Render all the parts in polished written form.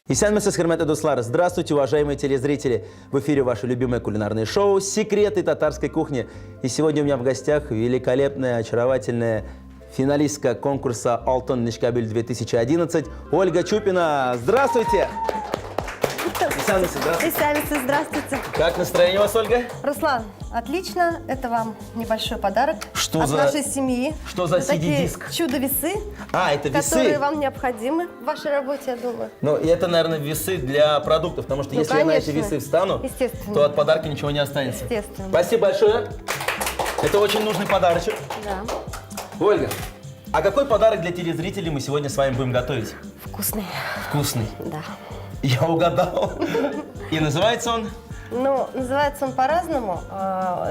Исәнмесез, хөрмәтле дуслар! Здравствуйте, уважаемые телезрители! В эфире ваше любимое кулинарное шоу «Секреты татарской кухни». И сегодня у меня в гостях великолепная, очаровательная финалистка конкурса «Алтын Нишкабель-2011» Ольга Чупина. Здравствуйте! Здравствуйте. Здравствуйте. Как настроение у вас, Ольга? Руслан, отлично. Это вам небольшой подарок Что от за... нашей семьи. Что за CD-диск? Чудо-весы. А, это весы? Которые вам необходимы в вашей работе, я думаю. Ну, и это, наверное, весы для продуктов, потому что если я на эти весы встану, то от подарка ничего не останется. Естественно. Спасибо большое. Это очень нужный подарочек. Да. Ольга, а какой подарок для телезрителей мы сегодня с вами будем готовить? Вкусный. Вкусный. Да. Я угадал. И называется он? Ну, называется он по-разному.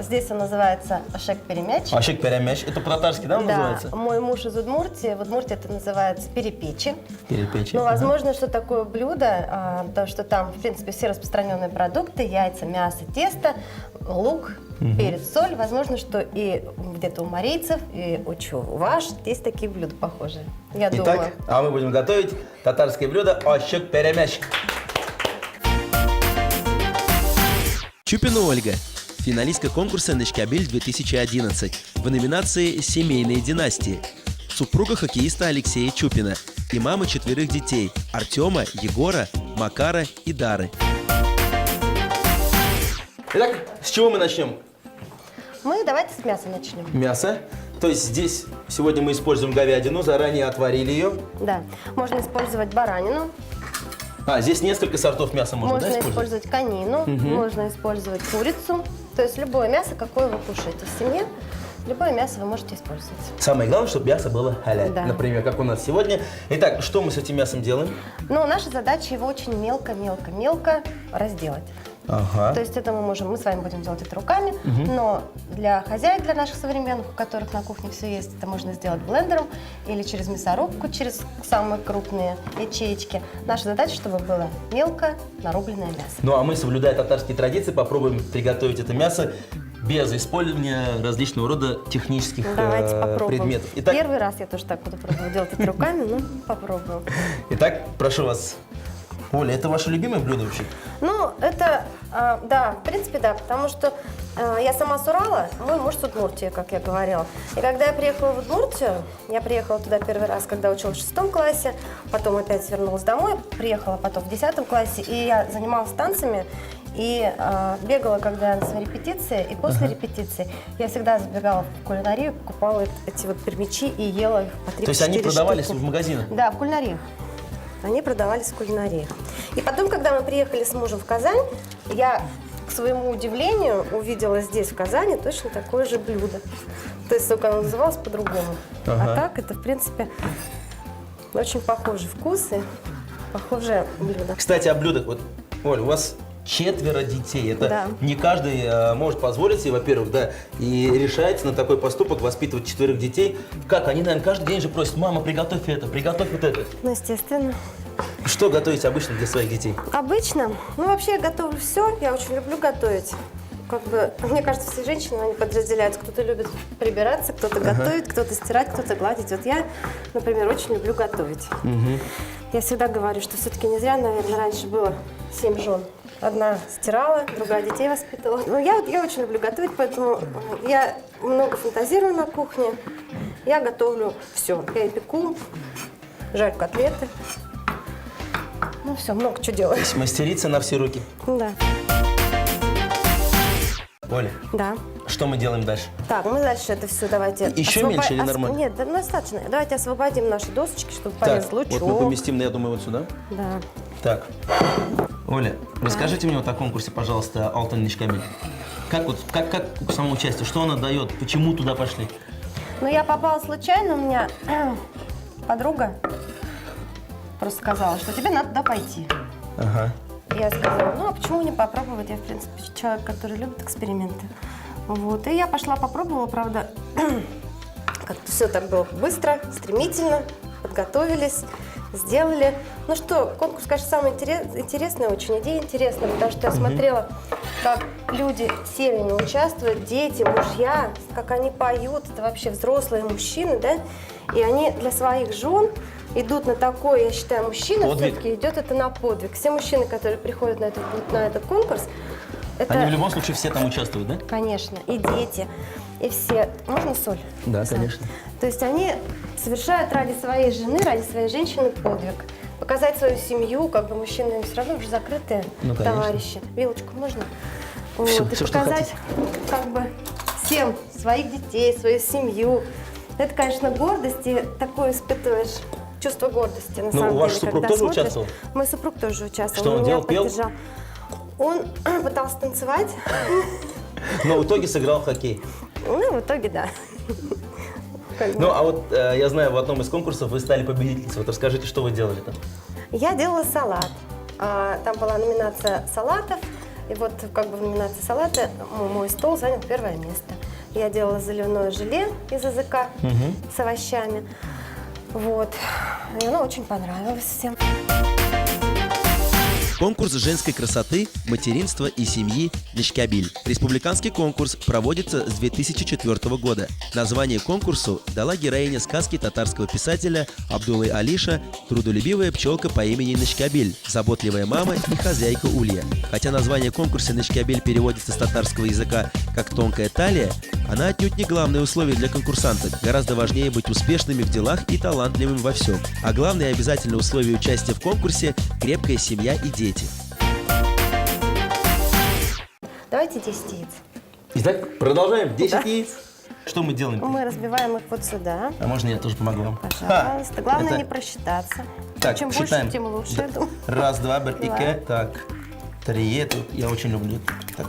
Здесь он называется ашек-перемяч. Ашек-перемяч. Это по-татарски, да, он называется? Да. Мой муж из Удмуртии. В Удмуртии это называется перепечи. Перепечи. Ну, возможно, что такое блюдо, то, что там, в принципе, все распространенные продукты, яйца, мясо, тесто, лук, перец, соль. Возможно, что и где-то у марийцев, и у чуваш есть такие блюда похожие. Я думаю. Итак, а мы будем готовить татарское блюдо ашек-перемяч. Чупина Ольга, финалистка конкурса «Нишкабель-2011» в номинации «Семейные династии». Супруга хоккеиста Алексея Чупина и мама 4 детей – Артема, Егора, Макара и Дары. Итак, с чего мы начнем? Мы давайте с мяса начнем. Мясо. То есть здесь сегодня мы используем говядину, заранее отварили ее. Да. Можно использовать баранину. А, здесь несколько сортов мяса можно, да, использовать конину, можно использовать курицу. То есть любое мясо, какое вы кушаете в семье, любое мясо вы можете использовать. Самое главное, чтобы мясо было халяль. Да. Например, как у нас сегодня. Итак, что мы с этим мясом делаем? Ну, наша задача его очень мелко-мелко-мелко разделать. Ага. То есть это мы с вами будем делать это руками, но для хозяек, для наших современных, у которых на кухне все есть, это можно сделать блендером или через мясорубку, через самые крупные ячеечки. Наша задача, чтобы было мелко нарубленное мясо. Ну а мы, соблюдая татарские традиции, попробуем приготовить это мясо без использования различного рода технических Давайте попробуем. предметов. Итак, первый раз я тоже так буду пробовать делать это руками, но попробуем. Итак, прошу вас. Оля, это ваше любимое блюдо вообще? Ну, это, да, в принципе, да, потому что я сама с Урала, мой муж с Удмуртии, как я говорила. И когда я приехала в Удмуртию, я приехала туда первый раз, когда училась в 6 классе, потом опять вернулась домой, приехала потом в 10 классе, и я занималась танцами, и бегала, когда на своей репетиции, и после репетиции я всегда забегала в кулинарию, покупала эти вот пермячи и ела их по 3-4 штуки. То есть они продавались в магазинах? Да, в кулинариях. Они продавались в кулинарии. И потом, когда мы приехали с мужем в Казань, я, к своему удивлению, увидела здесь, в Казани, точно такое же блюдо. То есть только оно называлось по-другому. А так это, в принципе, очень похожий вкус и похожее блюдо. Кстати, о блюдах. Вот, Оль, у вас 4 детей. Это не каждый может позволить себе, во-первых, да, и решается на такой поступок воспитывать 4 детей. Как? Они, наверное, каждый день же просят: мама, приготовь это, приготовь вот это. Ну, естественно. Что готовите обычно для своих детей? Обычно? Ну, вообще я готовлю все. Я очень люблю готовить. Как бы, мне кажется, все женщины, они подразделяются. Кто-то любит прибираться, кто-то готовит, кто-то стирать, кто-то гладить. Вот я, например, очень люблю готовить. Я всегда говорю, что все-таки не зря, наверное, раньше было 7 жен. Одна стирала, другая детей воспитывала. Но я очень люблю готовить, поэтому я много фантазирую на кухне. Я готовлю все. Я и пеку, жарю котлеты. Ну все, много чего делаю. То есть мастерица на все руки. Да. Оля, Да. что мы делаем дальше? Так, мы дальше это все давайте... Еще меньше или нормально? Нет, да, достаточно. Давайте освободим наши досочки, чтобы полез лучок. вот мы поместим, я думаю, вот сюда. Да. Так, Оля, расскажите мне вот о конкурсе, пожалуйста, «Алтын Нишкабель». Как само участие, что она дает, почему туда пошли? Ну, я попала случайно, у меня подруга просто сказала, что тебе надо туда пойти. Ага. Я сказала, ну, а почему не попробовать? Я, в принципе, человек, который любит эксперименты. Вот, и я пошла попробовала, правда, как-то все так было быстро, стремительно, подготовились, сделали. Ну что, конкурс, конечно, самый интересный, очень идея интересная, потому что я смотрела, как люди семьями участвуют, дети, мужья, как они поют, это вообще взрослые мужчины, да, и они для своих жен идут на такой, я считаю, мужчина Подвиг. все-таки идет это на подвиг. Все мужчины, которые приходят на этот конкурс, это, Они в любом случае все там участвуют, да? конечно, и дети, и все. Можно соль? Да, Сам. конечно. То есть они совершают ради своей жены, ради своей женщины подвиг. Показать свою семью, как бы мужчины все равно уже закрытые Ну, конечно. товарищи. Вилочку можно? Всё, Вот, и всё, что показать как бы всем своих детей, свою семью. Это, конечно, гордость, и такое испытываешь чувство гордости, на самом ваш деле, супруг когда тоже смотришь. участвовал? Мой супруг тоже участвовал. Что он меня делал, пел? поддержал. Он пытался танцевать, Но в итоге сыграл в хоккей. ну, в итоге, да. Как бы. Ну, а вот я знаю, в одном из конкурсов вы стали победительницей. Вот расскажите, что вы делали там? Я делала салат. Там была номинация салатов, и вот как бы в номинации салаты мой стол занял первое место. Я делала заливное желе из языка с овощами. Вот. И оно очень понравилось всем. Конкурс женской красоты, материнства и семьи «Нечкабиль». Республиканский конкурс проводится с 2004 года. Название конкурсу дала героиня сказки татарского писателя Абдуллы Алиша, трудолюбивая пчелка по имени Нечкабиль, заботливая мама и хозяйка улья. Хотя название конкурса «Нечкабиль» переводится с татарского языка как «тонкая талия», она отнюдь не главное условие для конкурсанток. Гораздо важнее быть успешными в делах и талантливым во всем. А главное обязательное условие участия в конкурсе – крепкая семья и дети. Давайте 10 яиц. Итак, продолжаем. 10 яиц. Что мы делаем? Мы разбиваем их вот сюда. А можно я тоже помогу вам? Пожалуйста. Главное это- не просчитаться. Так, Чем считаем. больше, тем лучше, я думаю. Раз, два, бертике. Два. Так, 3. Это я очень люблю. Так.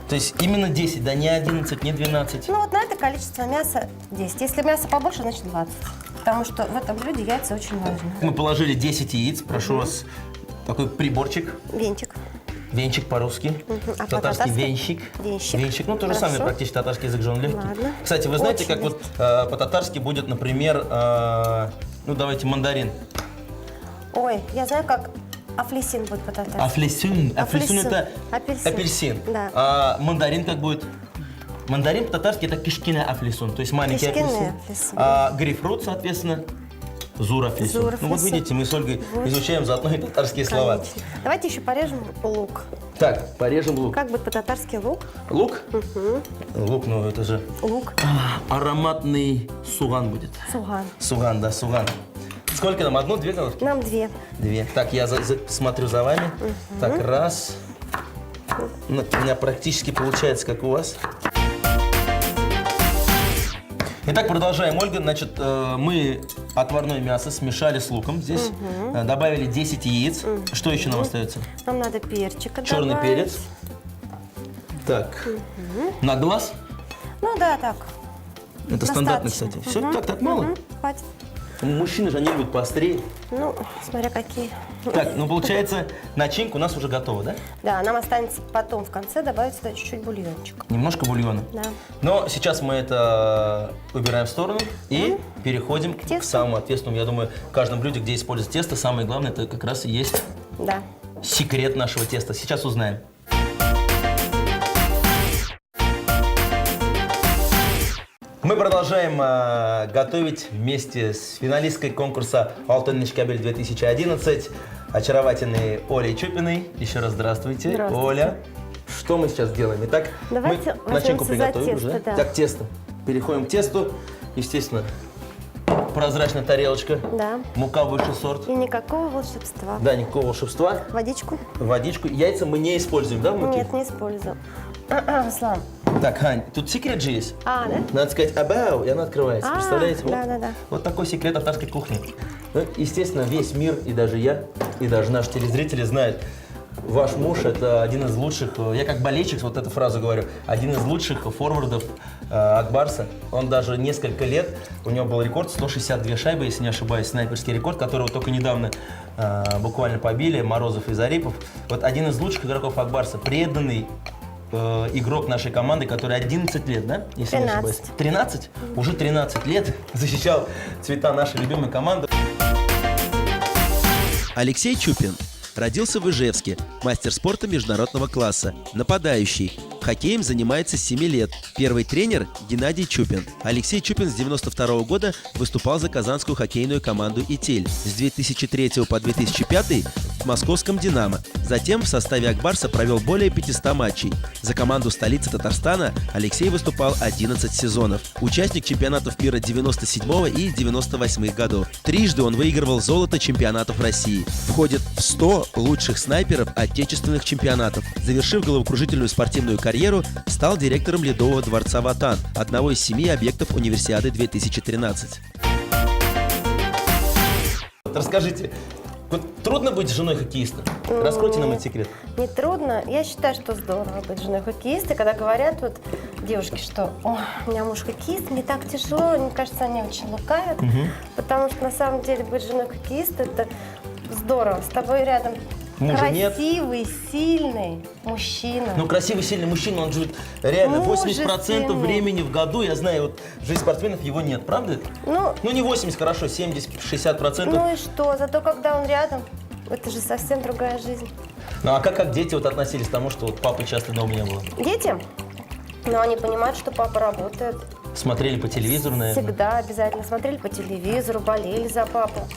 То есть именно 10, да, не 11, не 12. Ну вот на это количество мяса 10. Если мяса побольше, значит 20. Потому что в этом блюде яйца очень важны. Мы положили 10 яиц. Прошу вас, такой приборчик. Венчик. Венчик по-русски. А Татарский по-татарски? венчик. Венчик. Ну, то же Хорошо. самое, практически татарский язык же он легкий. Ладно. Кстати, вы знаете, Очень как вот по-татарски будет, например, ну, давайте мандарин. Ой, я знаю, как афлисин будет по-татарски. Афлисин. Афлисин Афлисин. это Апельсин. апельсин. Да. А мандарин как будет? Мандарин по-татарски это кишкине афлисун, то есть маленький Кишкине апельсин. афлисун. А грейпфрут, соответственно, зур афлисун. Зур Ну вот афлисун. видите, мы с Ольгой изучаем заодно и татарские слова. Конечно. Давайте еще порежем лук. Так, порежем лук. Как будет по-татарски лук? Лук? Лук, ну это же Лук. ароматный суган будет. Суган. Суган, да, суган. Сколько нам? Одну, две головки? Нам 2. 2. Так, я смотрю за вами. Так, раз. Ну, у меня практически получается, как у вас. Итак, продолжаем, Ольга. Значит, мы отварное мясо смешали с луком. Здесь добавили 10 яиц. Что еще нам остается? Нам надо перчика Черный добавить. перец. Так, на глаз. Ну да, так. Это стандартно, Достаточно. кстати. Все, так мало? Хватит. Мужчины же, они любят поострее. Ну, смотря какие. Так, ну получается, начинка у нас уже готова, да? Да, нам останется потом в конце добавить сюда чуть-чуть бульончика. Немножко бульона. Да. Но сейчас мы это убираем в сторону и переходим к тесту. самому ответственному. Я думаю, в каждом блюде, где используется тесто, самое главное, это как раз и есть Да. секрет нашего теста. Сейчас узнаем. Мы продолжаем готовить вместе с финалисткой конкурса «Алтын Нечкабиль 2011» очаровательной Олей Чупиной. Еще раз здравствуйте, Здравствуйте. Оля. Что мы сейчас делаем? Итак, Давайте мы начинку возьмемся за приготовили уже. тесто, да. Так, тесто. Переходим к тесту. Естественно, прозрачная тарелочка. Да. Мука высший сорт. И никакого волшебства. Да, никакого волшебства. Водичку? Водичку. Яйца мы не используем, да, в муке? Нет, не использую. Руслан. Так, Хань, тут секрет же есть. Да? Надо сказать «абау», и она открывается. Представляете? Вот, да. вот такой секрет татарской кухни. Ну, естественно, весь мир, и даже я, и даже наши телезрители знают, ваш муж – это один из лучших, я как болельщик вот эту фразу говорю, один из лучших форвардов Акбарса. Он даже несколько лет, у него был рекорд 162 шайбы, если не ошибаюсь, снайперский рекорд, которого только недавно буквально побили Морозов и Зарипов. Вот один из лучших игроков Акбарса, преданный игрок нашей команды, который 11 лет, да? Если не ошибаюсь. 13? Уже 13 лет защищал цвета нашей любимой команды. Алексей Чупин родился в Ижевске, мастер спорта международного класса, нападающий. Хоккеем занимается с 7 лет. Первый тренер – Геннадий Чупин. Алексей Чупин с 92 года выступал за казанскую хоккейную команду «Итиль». С 2003 по 2005 в московском «Динамо». Затем в составе «Акбарса» провел более 500 матчей. За команду столицы Татарстана Алексей выступал 11 сезонов. Участник чемпионатов мира 97 и 98 годов. Трижды он выигрывал золото чемпионатов России. Входит в 100 лучших снайперов отечественных чемпионатов. Завершив головокружительную спортивную карьеру, стал директором Ледового дворца «Ватан», одного из 7 объектов Универсиады 2013. Расскажите, вот трудно быть женой хоккеиста? Раскройте нам этот секрет. Не трудно. Я считаю, что здорово быть женой хоккеиста. Когда говорят вот девушки, что «О, у меня муж хоккеист, мне так тяжело», мне кажется, они очень лукавят. Потому что на самом деле быть женой хоккеиста – это здорово. С тобой рядом Мужа нет. красивый, сильный мужчина. Ну, красивый, сильный мужчина, он же реально 80% Мужественный. времени в году, я знаю, вот жизнь спортсменов его нет, правда? Ну, Не 80, хорошо, 70-60%. ну и что? Зато когда он рядом, это же совсем другая жизнь. Ну, а как дети вот относились к тому, что вот папы часто дома не было? Дети, ну, они понимают, что папа работает. Смотрели по телевизору, наверное? Всегда обязательно смотрели по телевизору, болели за папу.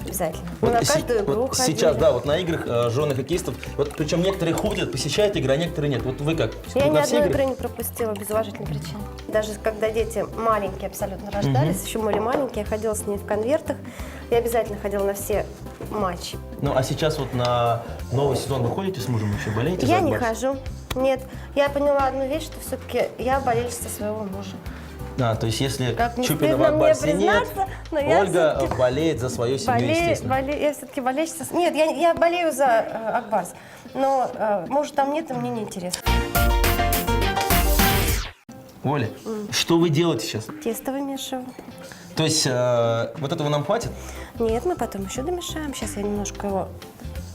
Обязательно. Мы Вот на каждую игру вот ходили. сейчас, да, вот на играх жены хоккеистов, вот причем некоторые ходят, посещают игры, а некоторые нет. Вот вы как? Я ни На все одной игры? игры не пропустила без уважительной причины. Даже когда дети маленькие абсолютно рождались, еще были маленькие, я ходила с ними в конвертах. Я обязательно ходила на все матчи. Ну, а сейчас вот на новый сезон вы ходите с мужем еще, болеете за Я не «Акбарс»? хожу. Нет, я поняла одну вещь, что все-таки я болельщица своего мужа. А, то есть если Как не Чупина в стыдно мне «Акбарсе» нет, признаться, но я Ольга всё-таки болеет за свою семью, естественно. Я все-таки болельщица. Нет, я болею за Акбарс, но мужа там нет, и мне неинтересно. Оля, что вы делаете сейчас? Тесто вымешиваю. То есть вот этого нам хватит? Нет, мы потом еще домешаем. Сейчас я немножко его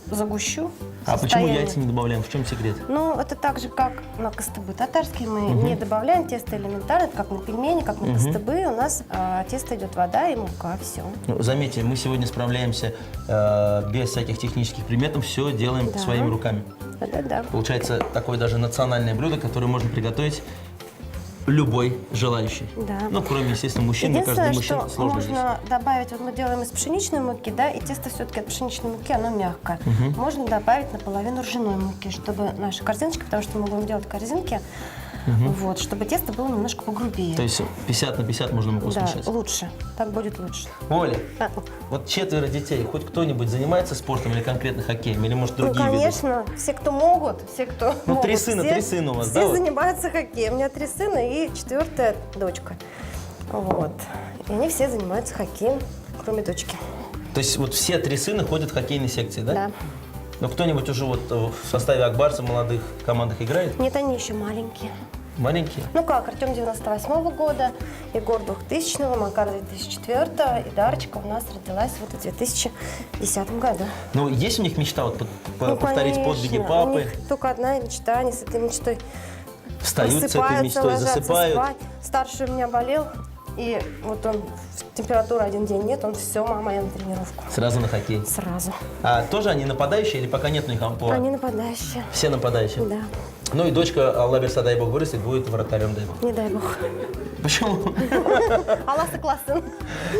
загущу. А почему состояние. яйца не добавляем? В чем секрет? Ну, это так же, как на костыбы татарские. Мы не добавляем тесто элементарно, это как на пельмени, как на костыбы. У нас тесто идет вода и мука, все. Ну, заметьте, мы сегодня справляемся без всяких технических приметов, все делаем Да. своими руками. Да-да-да. Получается такое даже национальное блюдо, которое можно приготовить любой желающий. Да. Ну, кроме, естественно, мужчин. Мне кажется, Единственное, для мужчин что сложно здесь. можно добавить, вот мы делаем из пшеничной муки, да, и тесто все-таки от пшеничной муки, оно мягкое. Можно добавить наполовину ржаной муки, чтобы наши корзиночки, потому что мы будем делать корзинки, вот, чтобы тесто было немножко погрубее. То есть 50 на 50 можно муку да, смешать. лучше, так будет лучше. Оля, А, вот 4 детей, хоть кто-нибудь занимается спортом или конкретно хоккеем, или, может, ну, другие виды? конечно, все, кто могут, все, кто Ну, могут. 3 сына, 3 сына у вас, все да, вот? занимаются хоккеем. У меня 3 сына и 4-я дочка. Вот. И они все занимаются хоккеем, кроме дочки. То есть вот все 3 сына ходят в хоккейной секции, да? Да. Ну, кто-нибудь уже вот в составе «Акбарса» в молодых командах играет? Нет, они еще маленькие. Маленькие? Ну как, Артем 98-го года, Егор 2000-го, Макар 2004-го, и Дарочка у нас родилась вот в 2010 году. Ну, есть у них мечта вот Ну, повторить конечно. подвиги У папы? них только одна мечта, они с этой мечтой Встают с этой просыпаются, мечтой, ложатся засыпают? спать. Старший у меня болел, и вот он, температура один день нет, он все, мама, я на тренировку. Сразу на хоккей. Сразу. А тоже они нападающие или пока нет у них амплуа? Они нападающие. Все нападающие? Да. Ну и дочка, Алла Берса, дай бог, вырастет, будет вратарем, дай бог. Не дай бог. Почему? Алласы классные.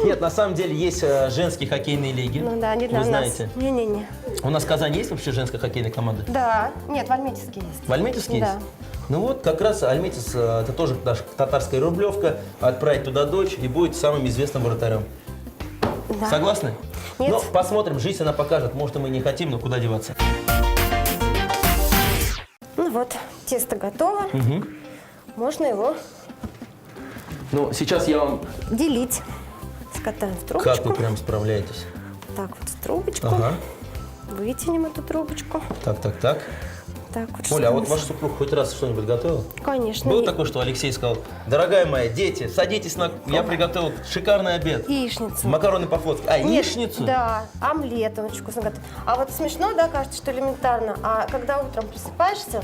Нет, на самом деле есть женские хоккейные лиги. Ну да, не для Вы нас. знаете. Не-не-не. У нас в Казани есть вообще женская хоккейная команда? Да. Нет, в Альметьевске есть. В Альметьевске Да. есть? Ну вот, как раз Альметьевск, это тоже наша татарская рублевка, отправить туда дочь и будет самым известным вратарем. Да. Согласны? Нет. Ну, посмотрим, жизнь она покажет. Может, и мы не хотим, но куда деваться? Ну вот, тесто готово. Можно его Ну, сейчас я вам... делить. Скатаем в трубочку. Как вы прям справляетесь? Так вот в трубочку. Ага. Вытянем эту трубочку. Так. Так вот. Оля, а вот что ваш супруг хоть раз что-нибудь готовил? Конечно. Было такое, что Алексей сказал: дорогая моя, дети, садитесь на... Я приготовил шикарный обед. Яичницу. Макароны по-флотски. А, Нет, яичницу? Да, омлет, он очень вкусно готовит. А вот смешно, да, кажется, что элементарно. А когда утром просыпаешься,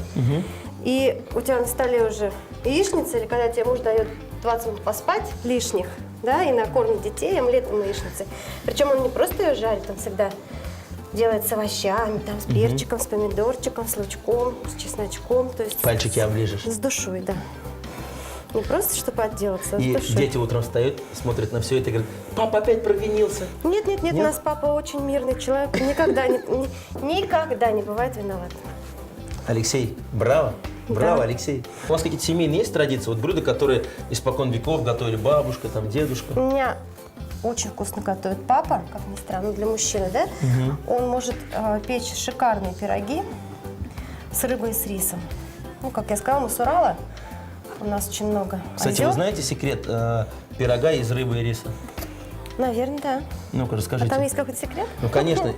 и у тебя на столе уже яичница, или когда тебе муж дает 20 минут поспать лишних, да, и накормить детей омлетом и яичницей. Причем он не просто ее жарит, он всегда делает с овощами, там, с перчиком, с помидорчиком, с лучком, с чесночком. То есть Пальчики оближешь. с душой, да. Не просто, чтобы отделаться, а с И душой. дети утром встают, смотрят на все это и говорят, папа опять провинился. Нет, нет, нет, у нас папа очень мирный человек, никогда не бывает виноват. Алексей, браво. Браво, Да. Алексей. У вас какие-то семейные есть традиции? Вот блюда, которые испокон веков готовили бабушка, там, дедушка? У меня очень вкусно готовит папа, как ни странно, для мужчины, да? Он может печь шикарные пироги с рыбой и с рисом. Ну, как я сказала, мы с Урала, у нас очень много Кстати, озер. вы знаете секрет пирога из рыбы и риса? Наверное, да. Ну-ка, А расскажите. там есть какой-то секрет? Ну, конечно.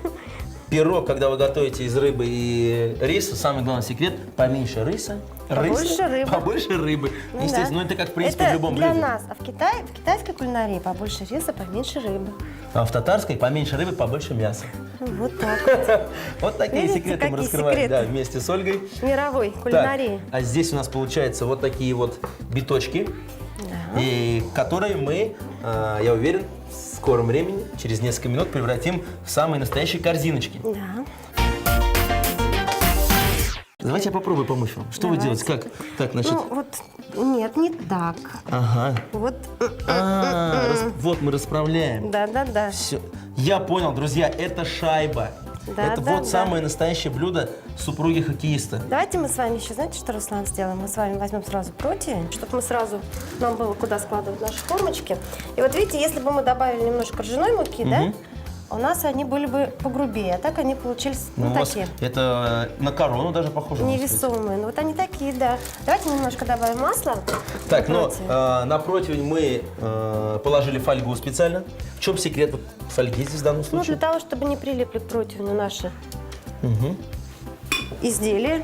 Пирог, когда вы готовите из рыбы и риса, самый главный секрет – поменьше риса. Побольше рыбы. Побольше рыбы. Ну Естественно, да. ну это как, в принципе, Это в любом для блюде. нас. А в китайской кулинарии побольше риса, поменьше рыбы. А в татарской поменьше рыбы, побольше мяса. Вот так вот. Вот такие Видите, секреты мы какие раскрываем секреты? да, вместе с Ольгой. Мировой Так, кулинарии. а здесь у нас получается вот такие вот биточки, и которые мы, я уверен, в скором времени, через несколько минут, превратим в самые настоящие корзиночки. Да. Давайте я попробую помочь вам. Что вы делаете? Как? Так, значит... Ну, вот, нет, не так. Ага. Вот, Вот мы расправляем. да-да-да. Все. Я понял, друзья, это шайба. Да, это да, вот да. самое настоящее блюдо супруги хоккеиста. Давайте мы с вами еще, знаете, что, Руслан, сделаем? Мы с вами возьмем сразу противень, чтобы мы сразу, нам было куда складывать наши формочки. И вот видите, если бы мы добавили немножко ржаной муки, да, у нас они были бы погрубее, а так они получились, Ну, ну, у вас такие, это на корону даже похоже. можно сказать. невесомые. Ну, вот они такие, да. Давайте немножко добавим масла. Так, ну, противень. на противень мы положили фольгу специально. В чем секрет вот фольги здесь в данном Ну, для случае? того, чтобы не прилипли к противню наши изделия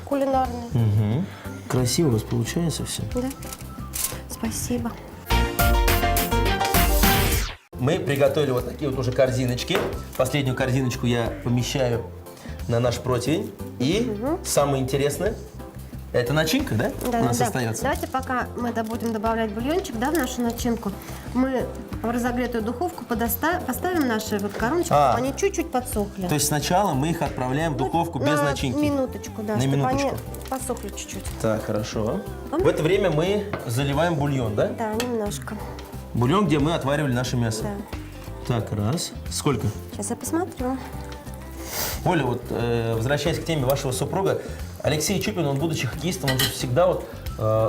кулинарные. Красиво у вас получается все. Да. Спасибо. Мы приготовили вот такие вот уже корзиночки. Последнюю корзиночку я помещаю на наш противень. И самое интересное, это начинка, да? Да, у нас да. остается. Давайте, пока мы будем добавлять бульончик, да, в нашу начинку, мы в разогретую духовку поставим наши вот короночки, чтобы они чуть-чуть подсохли. То есть сначала мы их отправляем в духовку без На начинки. минуточку, да, На чтобы минуточку. они посохли чуть-чуть. Так, хорошо. В это время мы заливаем бульон, да? Да, немножко. Бульон, где мы отваривали наше мясо. Да. Так, раз. Сколько? Сейчас я посмотрю. Оля, вот возвращаясь к теме вашего супруга, Алексей Чупин, он, будучи хоккеистом, он же всегда вот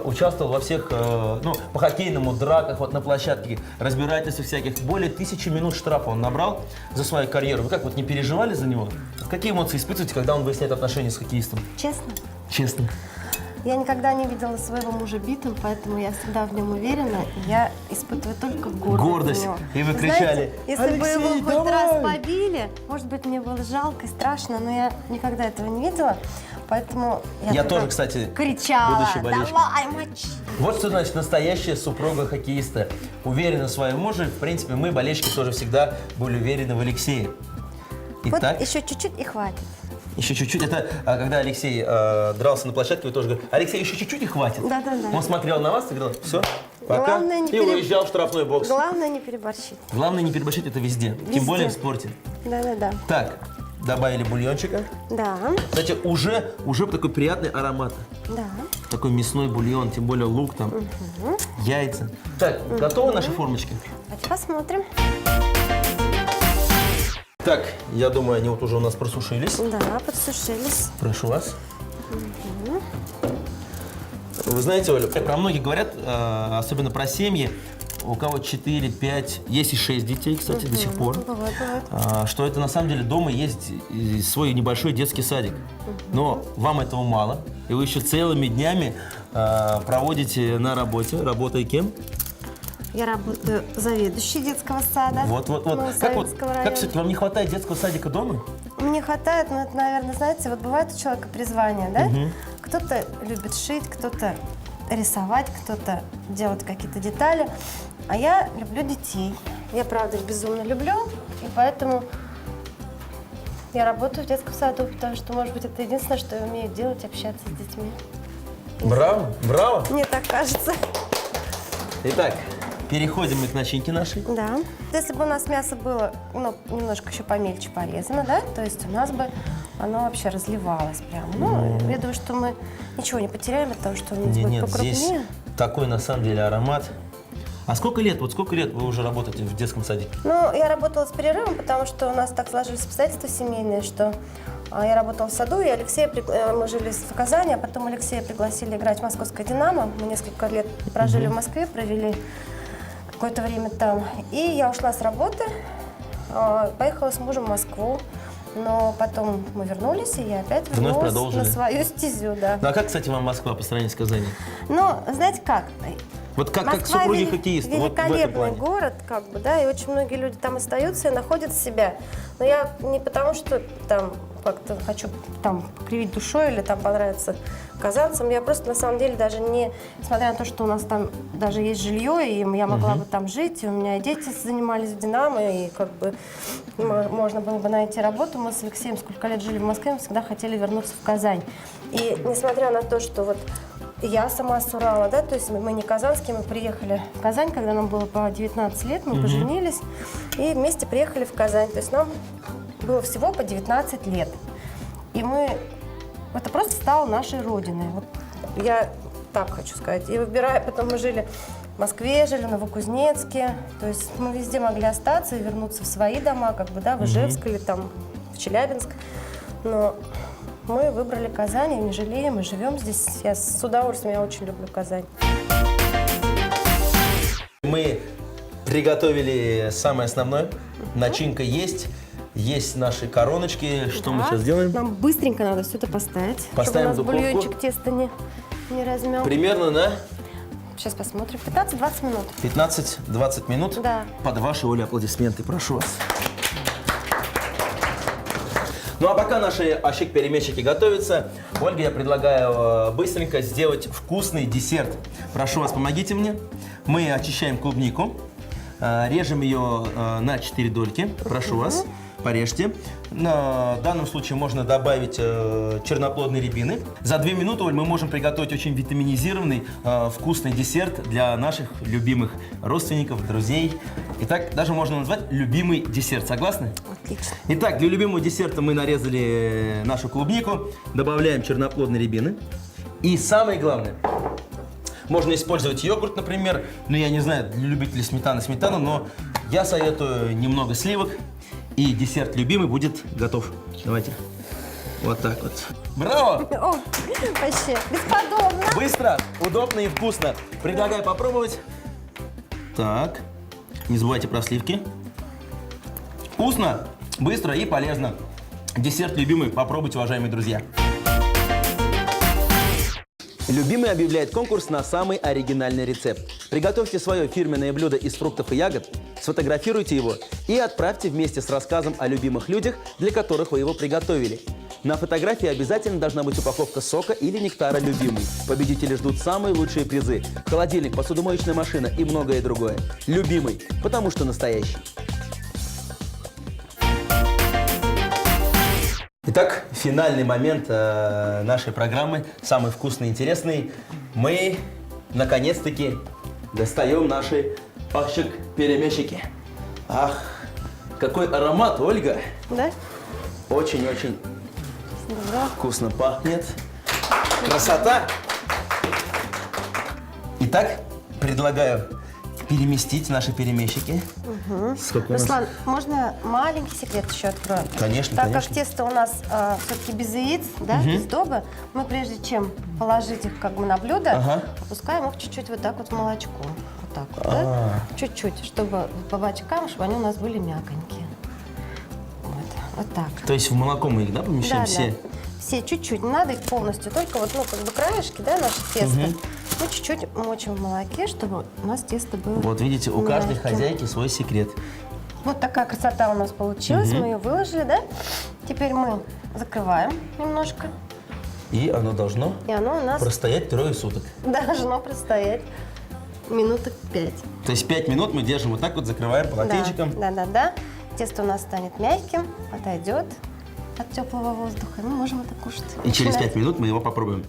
участвовал во всех, ну, по хоккейному драках, вот на площадке, разбирательствах всяких. Более 1000 минут штрафа он набрал за свою карьеру. Вы как, вот не переживали за него? Какие эмоции испытываете, когда он выясняет отношения с хоккеистом? Честно? Честно. Я никогда не видела своего мужа битым, поэтому я всегда в нем уверена. И я испытываю только гордость. Гордость. за него. И вы Знаете, кричали, если бы «Алексей, его хоть давай!» раз побили, может быть, мне было жалко и страшно, но я никогда этого не видела. Поэтому Я только тоже, кстати, кричала: будущий болельщик. давай, мочи! Вот что значит настоящая супруга хоккеиста. Уверена в своем муже. В принципе, мы, болельщики, тоже всегда были уверены в Алексее. Итак, Вот еще чуть-чуть и хватит. еще чуть-чуть. Это когда Алексей дрался на площадке, вы тоже говорили, Алексей, еще чуть-чуть и хватит. Да-да-да. Он смотрел на вас и говорил, все, пока. Главное, не И уезжал в штрафной бокс. Главное не переборщить. Главное не переборщить это везде. Тем Везде. более в спорте. Да-да-да. Так, добавили бульончика. Да, Кстати, уже такой приятный аромат. да. Такой мясной бульон, тем более лук там, яйца. Так, готовы наши формочки? Давайте посмотрим. Так, я думаю, они вот уже у нас просушились. Да, подсушились. Прошу вас. Вы знаете, Оля, про многих говорят, особенно про семьи, у кого 4, 5, есть и 6 детей, кстати, до сих пор, Бывает, бывает. что это на самом деле дома есть и свой небольшой детский садик. Но вам этого мало, и вы еще целыми днями проводите на работе, работая кем? Я работаю заведующей детского сада. Вот. Новосоветского Как района. все-таки вам не хватает детского садика дома? Мне хватает, но это, наверное, знаете, вот бывает у человека призвание, да? Кто-то любит шить, кто-то рисовать, кто-то делать какие-то детали. А я люблю детей. Я, правда, их безумно люблю, и поэтому я работаю в детском саду, потому что, может быть, это единственное, что я умею делать, общаться с детьми. Браво, браво! Мне так кажется. Итак, переходим мы к начинке нашей. Да. Если бы у нас мясо было, ну, немножко еще помельче порезано, да, то есть у нас бы оно вообще разливалось прямо. Ну, я думаю, что мы ничего не потеряем, потому что у нас будет Нет, покрупнее. здесь такой на самом деле аромат. А сколько лет вы уже работаете в детском садике? Ну, я работала с перерывом, потому что у нас так сложились обстоятельства семейные, что я работала в саду, и мы жили в Казани, а потом Алексея пригласили играть в московское «Динамо». Мы несколько лет прожили в Москве, провели какое-то время там. И я ушла с работы, поехала с мужем в Москву. Но потом мы вернулись, и я опять Вновь вернулась продолжили. на свою стезю, да. Ну а как, кстати, вам Москва по сравнению с Казанью? Ну, знаете как? Вот как Москва супруги хоккеистов, вот в этом великолепный плане. город, как бы, да, и очень многие люди там остаются и находят себя. Но я не потому, что там как-то хочу там кривить душой или там понравиться казанцам, я просто на самом деле даже не, несмотря на то, что у нас там даже есть жилье, и я могла бы там жить, и у меня и дети занимались в «Динамо», и как бы можно было бы найти работу. Мы с Алексеем сколько лет жили в Москве, мы всегда хотели вернуться в Казань. И несмотря на то, что вот я сама с Урала, да, то есть мы не казанские, мы приехали в Казань, когда нам было по 19 лет, мы поженились и вместе приехали в Казань. То есть нам было всего по 19 лет. И это просто стало нашей родиной. Вот я так хочу сказать. И выбирая, потом мы жили в Москве, жили в Новокузнецке. То есть мы везде могли остаться и вернуться в свои дома, как бы, да, в Ижевск или там в Челябинск. Но мы выбрали Казань, и не жалеем, и живем здесь. Я с удовольствием, я очень люблю Казань. Мы приготовили самое основное. Начинка есть. Есть наши короночки. Что мы сейчас делаем? Нам быстренько надо все это поставить, Поставим в чтобы у нас духовку. бульончик теста не размял. Примерно на Сейчас посмотрим. 15-20 минут. 15-20 минут. Да. Под ваши, Оля, аплодисменты. Прошу вас. Ну а пока наши ащик-перемещики готовятся, Ольга, я предлагаю быстренько сделать вкусный десерт. Прошу вас, помогите мне. Мы очищаем клубнику, режем ее на 4 дольки. Прошу вас, порежьте. В данном случае можно добавить черноплодные рябины. За 2 минуты, Оль, мы можем приготовить очень витаминизированный вкусный десерт для наших любимых родственников, друзей. Итак, даже можно назвать любимый десерт. Согласны? Отлично. Итак, для любимого десерта мы нарезали нашу клубнику, добавляем черноплодные рябины. И самое главное, можно использовать йогурт, например. Ну, я не знаю, для любителей сметаны, но я советую немного сливок. И десерт любимый будет готов. Давайте. Вот так вот. Браво! О, вообще, бесподобно. Быстро, удобно и вкусно. Предлагаю попробовать. Так. Не забывайте про сливки. Вкусно, быстро и полезно. Десерт любимый. Попробуйте, уважаемые друзья. Любимый объявляет конкурс на самый оригинальный рецепт. Приготовьте свое фирменное блюдо из фруктов и ягод, сфотографируйте его и отправьте вместе с рассказом о любимых людях, для которых вы его приготовили. На фотографии обязательно должна быть упаковка сока или нектара «Любимый». Победители ждут самые лучшие призы – холодильник, посудомоечная машина и многое другое. «Любимый», потому что настоящий. Итак, финальный момент нашей программы, самый вкусный и интересный. Мы, наконец-таки, достаем наши ащик-перемещики. Ах, какой аромат, Ольга! Да? Очень-очень Да. вкусно пахнет. Красота! Итак, предлагаю переместить наши перемещики. Сколько у нас? Руслан, можно маленький секрет еще открою? Конечно, Так конечно. как тесто у нас все-таки без яиц, да, без сдобы, мы прежде чем положить их как бы на блюдо, Ага. опускаем их чуть-чуть вот так вот в молочко. Вот так вот, да? Чуть-чуть, чтобы по бочкам, чтобы они у нас были мяконькие. Вот так. То есть в молоко мы их, да, помещаем все? Да. Все чуть-чуть, не надо их полностью, только вот, ну, как бы краешки, да, наше тесто. Мы чуть-чуть мочим в молоке, чтобы у нас тесто было Вот видите, у каждой мягким. хозяйки свой секрет. Вот такая красота у нас получилась, мы ее выложили, да? Теперь мы закрываем немножко, И оно должно и оно у нас простоять 3 суток. должно простоять минуток 5. То есть 5 минут мы держим вот так вот, закрываем полотенчиком. Да. Тесто у нас станет мягким, отойдет от теплого воздуха, и мы можем это кушать. И через Начинать. 5 минут мы его попробуем.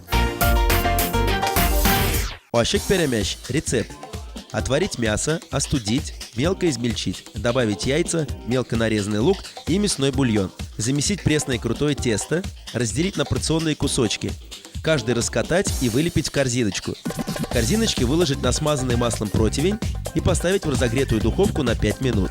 Ащик-перемеш. Рецепт. Отварить мясо, остудить, мелко измельчить, добавить яйца, мелко нарезанный лук и мясной бульон. Замесить пресное крутое тесто, разделить на порционные кусочки. Каждый раскатать и вылепить в корзиночку. В корзиночке выложить на смазанный маслом противень и поставить в разогретую духовку на 5 минут.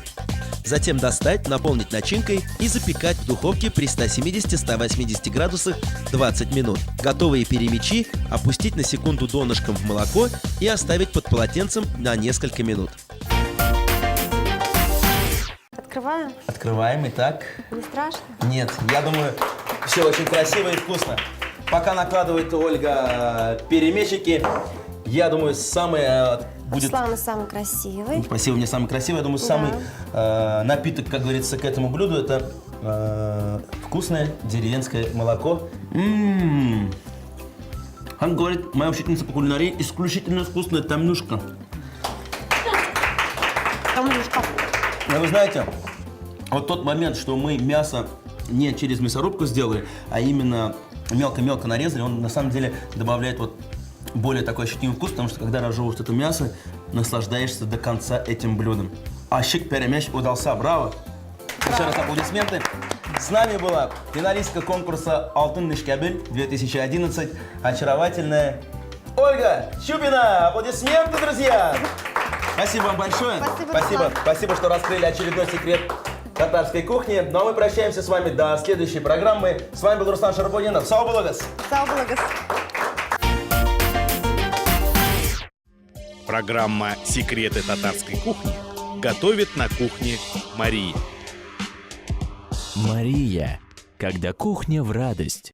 Затем достать, наполнить начинкой и запекать в духовке при 170-180 градусах 20 минут. Готовые перемечи опустить на секунду донышком в молоко и оставить под полотенцем на несколько минут. Открываем. Открываем, итак. Не страшно? Нет, я думаю, все очень красиво и вкусно. Пока накладывает Ольга перемешики, я думаю, самый будет... Слава самый красивый. Спасибо, мне самый красивый. Я думаю, самый напиток, как говорится, к этому блюду, это вкусное деревенское молоко. Как говорит моя учительница по кулинарии, исключительно вкусная тамнюшка. Тамнюшка. Но вы знаете, вот тот момент, что мы мясо не через мясорубку сделали, а именно мелко-мелко нарезали, он на самом деле добавляет вот более такой ощутимый вкус, потому что когда разжевываешь это мясо, наслаждаешься до конца этим блюдом. Ашик перемеш удался, браво! Еще раз аплодисменты. С нами была финалистка конкурса «Алтын Нишкабель» 2011, очаровательная Ольга Чупина. Аплодисменты, друзья! Спасибо вам большое. Спасибо, что раскрыли очередной секрет татарской кухни. Ну а мы прощаемся с вами до следующей программы. С вами был Руслан Шарапудинов. Сау булагас! Сау булагас! Программа «Секреты татарской кухни» готовит на кухне Мария. Мария, когда кухня в радость.